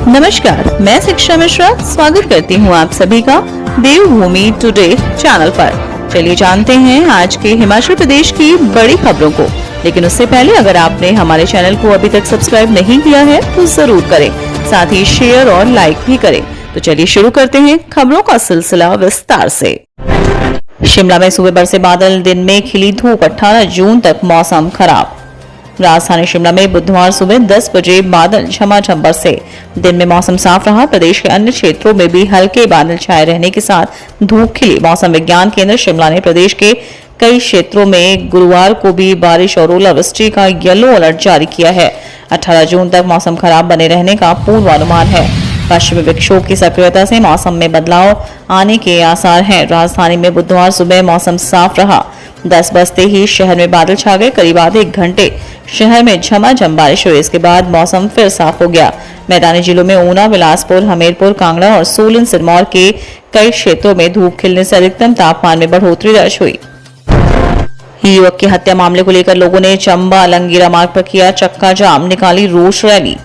नमस्कार, मैं शिक्षा मिश्रा स्वागत करती हूँ आप सभी का देवभूमि टुडे चैनल पर। चलिए जानते हैं आज के हिमाचल प्रदेश की बड़ी खबरों को। लेकिन उससे पहले अगर आपने हमारे चैनल को अभी तक सब्सक्राइब नहीं किया है तो जरूर करें, साथ ही शेयर और लाइक भी करें। तो चलिए शुरू करते हैं खबरों का सिलसिला विस्तार से। शिमला में सुबह बरसे बादल, दिन में खिली धूप, 18 जून तक मौसम खराब। राजधानी शिमला में बुधवार सुबह 10 बजे बादल झमाझम बरसे। दिन में मौसम साफ रहा। प्रदेश के अन्य क्षेत्रों में भी हल्के बादल छाए रहने के साथ धूप खिली। मौसम विज्ञान केंद्र शिमला ने प्रदेश के कई क्षेत्रों में गुरुवार को भी बारिश और ओलावृष्टि का येलो अलर्ट जारी किया है। 18 जून तक मौसम खराब बने रहने का पूर्वानुमान है। पश्चिमी विक्षोभ की सक्रियता से मौसम में बदलाव आने के आसार हैं। राजधानी में बुधवार सुबह मौसम साफ रहा। 10 बजते ही शहर में बादल छा गए। करीब आधे घंटे शहर में झमाझम बारिश हुई। इसके बाद मौसम फिर साफ हो गया। मैदानी जिलों में ऊना, बिलासपुर, हमीरपुर, कांगड़ा और सोलन सिरमौर के कई क्षेत्रों में धूप खिलने से अधिकतम तापमान में बढ़ोतरी दर्ज हुई। युवक की हत्या मामले को लेकर लोगों ने चंबा लंगीरा मार्ग पर किया चक्का जाम, निकाली रोष रैली।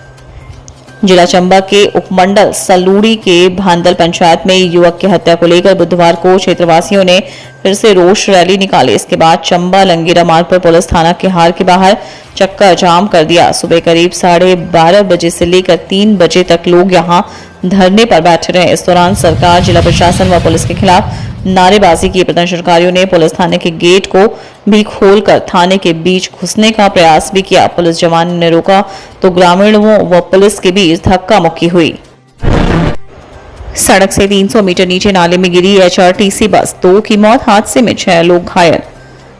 जिला चंबा के उपमंडल सलूड़ी के भांदल पंचायत में युवक की हत्या को लेकर बुधवार को क्षेत्रवासियों ने फिर से रोष रैली निकाली। इसके बाद चंबा लंगीरा मार्ग पर पुलिस थाना किहार के बाहर चक्का जाम कर दिया। सुबह करीब 12:30 बजे से लेकर 3 बजे तक लोग यहां धरने पर बैठे रहे। इस दौरान सरकार, जिला प्रशासन व पुलिस के खिलाफ नारेबाजी की। प्रदर्शनकारियों ने पुलिस थाने के गेट को भी खोलकर थाने के बीच घुसने का प्रयास भी किया। पुलिस जवान ने रोका तो ग्रामीणों व पुलिस के बीच धक्का मुक्की हुई। सड़क से 300 मीटर नीचे नाले में गिरी एचआरटीसी बस, 2 की मौत, हादसे में 6 लोग घायल।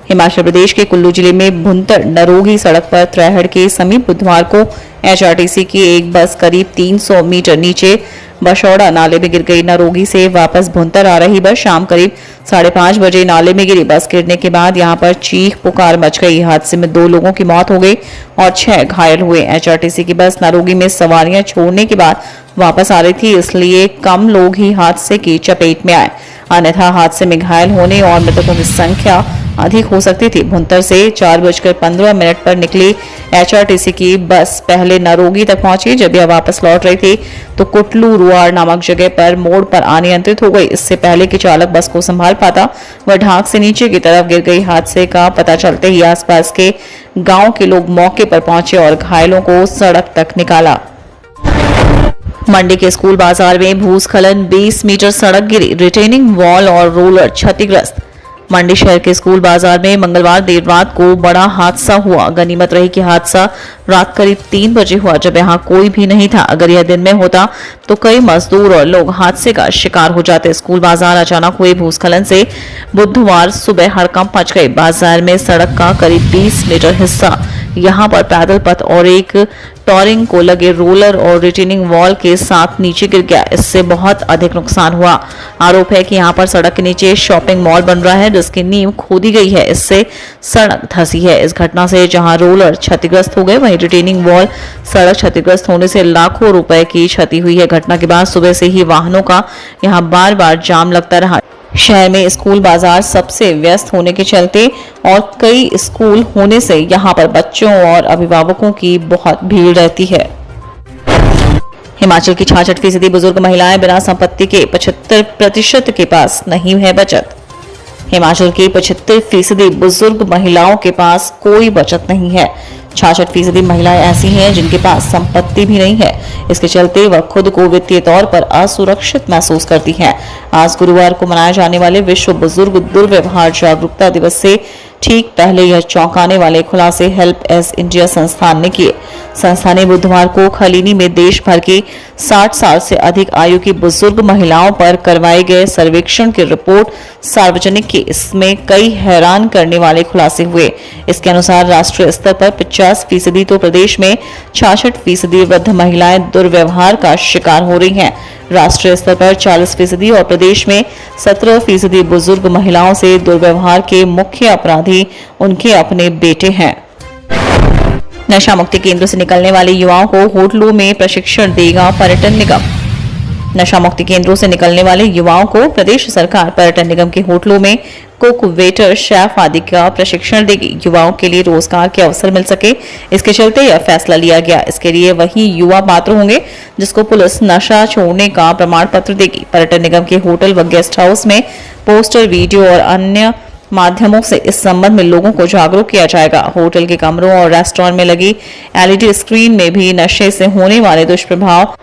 हिमाचल प्रदेश के कुल्लू जिले में भुंतर नरोगी सड़क पर त्रैहड़ के समीप बुधवार को एचआरटीसी की एक बस करीब 300 मीटर नीचे बशौड़ा नाले में गिर गई। नरोगी से वापस भुंतर आ रही बस शाम करीब 5:30 बजे नाले में गिरी। बस गिरने के बाद यहां पर चीख पुकार मच गई। हादसे में 2 लोगों की मौत हो गई और 6 घायल हुए। एचआरटीसी की बस नरोगी में सवारियां छोड़ने के बाद वापस आ रही थी, इसलिए कम लोग ही हादसे की चपेट में आए, अन्यथा हादसे में घायल होने और मृतकों की संख्या अधिक हो सकती थी। भुंतर से 4:15 पर निकली एचआरटीसी की बस पहले नरोगी तक पहुंची। जब यह वापस लौट रही थी तो कुटलू रुआर नामक जगह पर मोड़ पर अनियंत्रित हो गई। इससे पहले कि चालक बस को संभाल पाता, वह ढाक से नीचे की तरफ गिर गई। हादसे का पता चलते ही आसपास के गांव के लोग मौके पर पहुंचे और घायलों को सड़क तक निकाला। मंडी के स्कूल बाजार में भूस्खलन, 20 मीटर सड़क गिरी, रिटेनिंग वॉल और रोलर क्षतिग्रस्त। मंडी शहर के स्कूल बाजार में मंगलवार देर रात को बड़ा हादसा हुआ। गनीमत रही कि हादसा रात करीब 3 बजे हुआ, जब यहाँ कोई भी नहीं था। अगर यह दिन में होता तो कई मजदूर और लोग हादसे का शिकार हो जाते। स्कूल बाजार अचानक हुए भूस्खलन से बुधवार सुबह हड़कंप मच गई। बाजार में सड़क का करीब 20 मीटर हिस्सा, यहाँ पर पैदल पथ और एक टॉरिंग को लगे रोलर और रिटेनिंग वॉल के साथ नीचे गिर गया। इससे बहुत अधिक नुकसान हुआ। आरोप है कि यहाँ पर सड़क के नीचे शॉपिंग मॉल बन रहा है, जिसकी नींव खोदी गई है। इससे सड़क धंसी है। इस घटना से जहां रोलर क्षतिग्रस्त हो गए, वहीं रिटेनिंग वॉल सड़क क्षतिग्रस्त होने से लाखों रुपए की क्षति हुई है। घटना के बाद सुबह से ही वाहनों का यहाँ बार बार जाम लगता रहा। शहर में स्कूल बाजार सबसे व्यस्त होने के चलते और कई स्कूल होने से यहाँ पर बच्चों और अभिभावकों की बहुत भीड़ रहती है। हिमाचल की 66% बुजुर्ग महिलाएं बिना संपत्ति के 75% के पास नहीं है बचत। हिमाचल की 75% बुजुर्ग महिलाओं के पास कोई बचत नहीं है। 66% महिलाएं ऐसी हैं जिनके पास संपत्ति भी नहीं है। इसके चलते वह खुद को वित्तीय तौर पर असुरक्षित महसूस करती हैं। आज गुरुवार को मनाए जाने वाले विश्व बुजुर्ग दुर्व्यवहार जागरूकता दिवस से ठीक पहले यह चौंकाने वाले खुलासे हेल्प एज इंडिया संस्थान ने किए। संस्थान ने बुधवार को खलीनी में देश भर की 60 साल से अधिक आयु की बुजुर्ग महिलाओं पर करवाए गए सर्वेक्षण की रिपोर्ट सार्वजनिक की। इसमें कई हैरान करने वाले खुलासे हुए। इसके अनुसार राष्ट्रीय स्तर पर 50% तो प्रदेश में 66% वृद्ध महिलाएं दुर्व्यवहार का शिकार हो रही हैं। राष्ट्रीय स्तर पर 40% और प्रदेश में 17% बुजुर्ग महिलाओं से दुर्व्यवहार के मुख्य अपराधी उनके अपने बेटे हैं। नशा मुक्ति केंद्र से निकलने वाले युवाओं को होटलों में प्रशिक्षण देगा पर्यटन निगम। नशा मुक्ति केंद्रों से निकलने वाले युवाओं को प्रदेश सरकार पर्यटन निगम के होटलों में कुक, वेटर, शेफ आदि का प्रशिक्षण देगी। युवाओं के लिए रोजगार के अवसर मिल सके, इसके चलते यह फैसला लिया गया। इसके लिए वही युवा पात्र होंगे जिसको पुलिस नशा छोड़ने का प्रमाण पत्र देगी। पर्यटन निगम के होटल व गेस्ट हाउस में पोस्टर, वीडियो और अन्य माध्यमों से इस संबंध में लोगों को जागरूक किया जाएगा। होटल के कमरों और रेस्टोरेंट में लगी LED स्क्रीन में भी नशे से होने वाले दुष्प्रभाव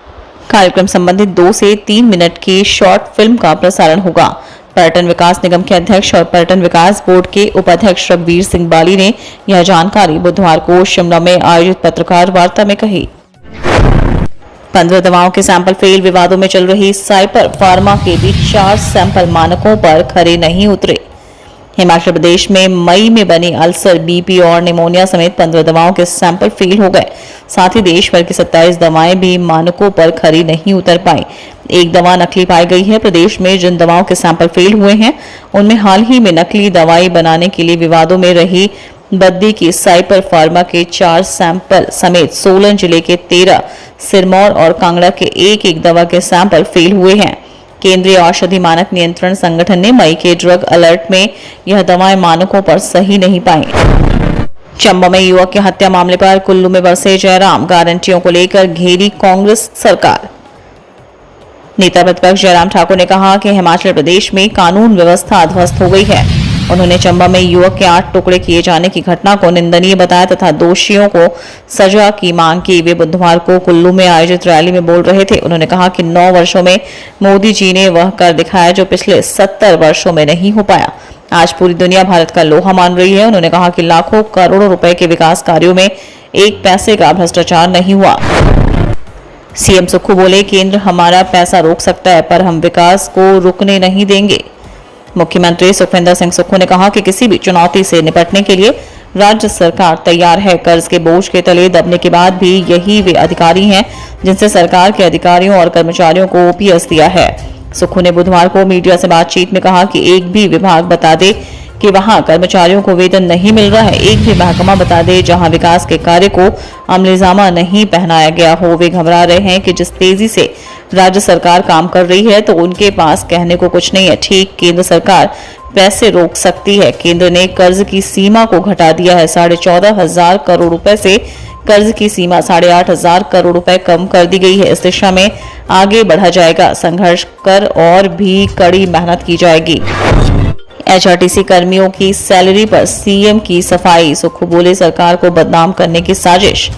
कार्यक्रम संबंधित 2 से 3 मिनट की शॉर्ट फिल्म का प्रसारण होगा। पर्यटन विकास निगम के अध्यक्ष और पर्यटन विकास बोर्ड के उपाध्यक्ष रघुवीर सिंह बाली ने यह जानकारी बुधवार को शिमला में आयोजित पत्रकार वार्ता में कही। 15 दवाओं के सैंपल फेल, विवादों में चल रही साइपर फार्मा के भी 4 सैंपल मानकों पर खरे नहीं उतरे। हिमाचल प्रदेश में मई में बनी अल्सर, BP और निमोनिया समेत 15 दवाओं के सैंपल फेल हो गए। साथ ही देश भर की 27 दवाएं भी मानकों पर खरी नहीं उतर पाई। एक दवा नकली पाई गई है। प्रदेश में जिन दवाओं के सैंपल फेल हुए हैं उनमें हाल ही में नकली दवाई बनाने के लिए विवादों में रही बद्दी की साइपर फार्मा के 4 सैंपल समेत सोलन जिले के 13, सिरमौर और कांगड़ा के एक दवा के सैंपल फेल हुए हैं। केंद्रीय औषधि मानक नियंत्रण संगठन ने मई के ड्रग अलर्ट में यह दवाएं मानकों पर सही नहीं पाई। चंबा में युवक की हत्या मामले पर कुल्लू में बरसे जयराम, गारंटियों को लेकर घेरी कांग्रेस सरकार। नेता प्रतिपक्ष जयराम ठाकुर ने कहा कि हिमाचल प्रदेश में कानून व्यवस्था ध्वस्त हो गई है। उन्होंने चंबा में युवक के 8 टुकड़े किए जाने की घटना को निंदनीय बताया तथा दोषियों को सजा की मांग की। वे बुधवार को कुल्लू में आयोजित रैली में बोल रहे थे। उन्होंने कहा कि 9 वर्षों में मोदी जी ने वह कर दिखाया जो पिछले 70 वर्षों में नहीं हो पाया। आज पूरी दुनिया भारत का लोहा मान रही है। उन्होंने कहा कि लाखों करोड़ों रुपए के विकास कार्यों में एक पैसे का भ्रष्टाचार नहीं हुआ। सीएम सुक्खू बोले, केंद्र हमारा पैसा रोक सकता है पर हम विकास को रुकने नहीं देंगे। मुख्यमंत्री सुखविंदर सिंह सुक्खू ने कहा कि किसी भी चुनौती से निपटने के लिए राज्य सरकार तैयार है। कर्ज के बोझ के तले दबने के बाद भी यही वे अधिकारी हैं जिनसे सरकार के अधिकारियों और कर्मचारियों को OPS दिया है। सुक्खू ने बुधवार को मीडिया से बातचीत में कहा कि एक भी विभाग बता दे कि वहां कर्मचारियों को वेतन नहीं मिल रहा है। एक भी महकमा बता दे जहां विकास के कार्य को अमलीजामा नहीं पहनाया गया हो। वे घबरा रहे हैं कि जिस तेजी से राज्य सरकार काम कर रही है तो उनके पास कहने को कुछ नहीं है। ठीक, केंद्र सरकार पैसे रोक सकती है। केंद्र ने कर्ज की सीमा को घटा दिया है। 14,500 करोड़ रुपए से कर्ज की सीमा 8,500 करोड़ रुपए कम कर दी गई है। इस दिशा में आगे बढ़ा जाएगा। संघर्ष कर और भी कड़ी मेहनत की जाएगी। HRTC कर्मियों की सैलरी पर CM की सफाई। सुक्खू बोले, सरकार को बदनाम करने की साजिश।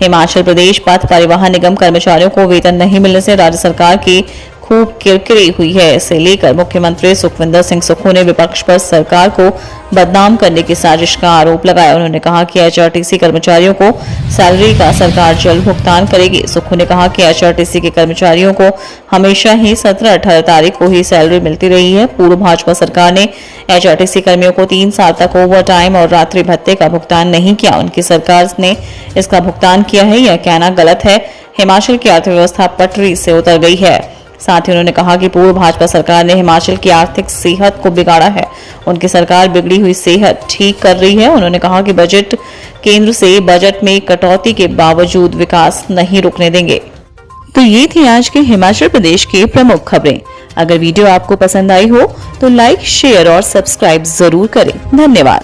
हिमाचल प्रदेश पथ परिवहन निगम कर्मचारियों को वेतन नहीं मिलने से राज्य सरकार की खूब किरकिरी हुई है। इसे लेकर मुख्यमंत्री सुखविंदर सिंह सुक्खू ने विपक्ष पर सरकार को बदनाम करने की साजिश का आरोप लगाया। उन्होंने कहा कि HRTC कर्मचारियों को सैलरी का सरकार जल्द भुगतान करेगी। सुक्खू ने कहा कि HRTC के कर्मचारियों को हमेशा ही 17-18 तारीख को ही सैलरी मिलती रही है। पूर्व भाजपा सरकार ने HRTC कर्मियों को 3 साल तक ओवर टाइम और रात्रि भत्ते का भुगतान नहीं किया। उनकी सरकार ने इसका भुगतान किया है, यह कहना गलत है। हिमाचल की अर्थव्यवस्था पटरी से उतर गई है। साथ ही उन्होंने कहा कि पूर्व भाजपा सरकार ने हिमाचल की आर्थिक सेहत को बिगाड़ा है। उनकी सरकार बिगड़ी हुई सेहत ठीक कर रही है। उन्होंने कहा कि केंद्र से बजट में कटौती के बावजूद विकास नहीं रुकने देंगे। तो ये थी आज के हिमाचल प्रदेश के प्रमुख खबरें। अगर वीडियो आपको पसंद आई हो तो लाइक, शेयर और सब्सक्राइब जरूर करें। धन्यवाद।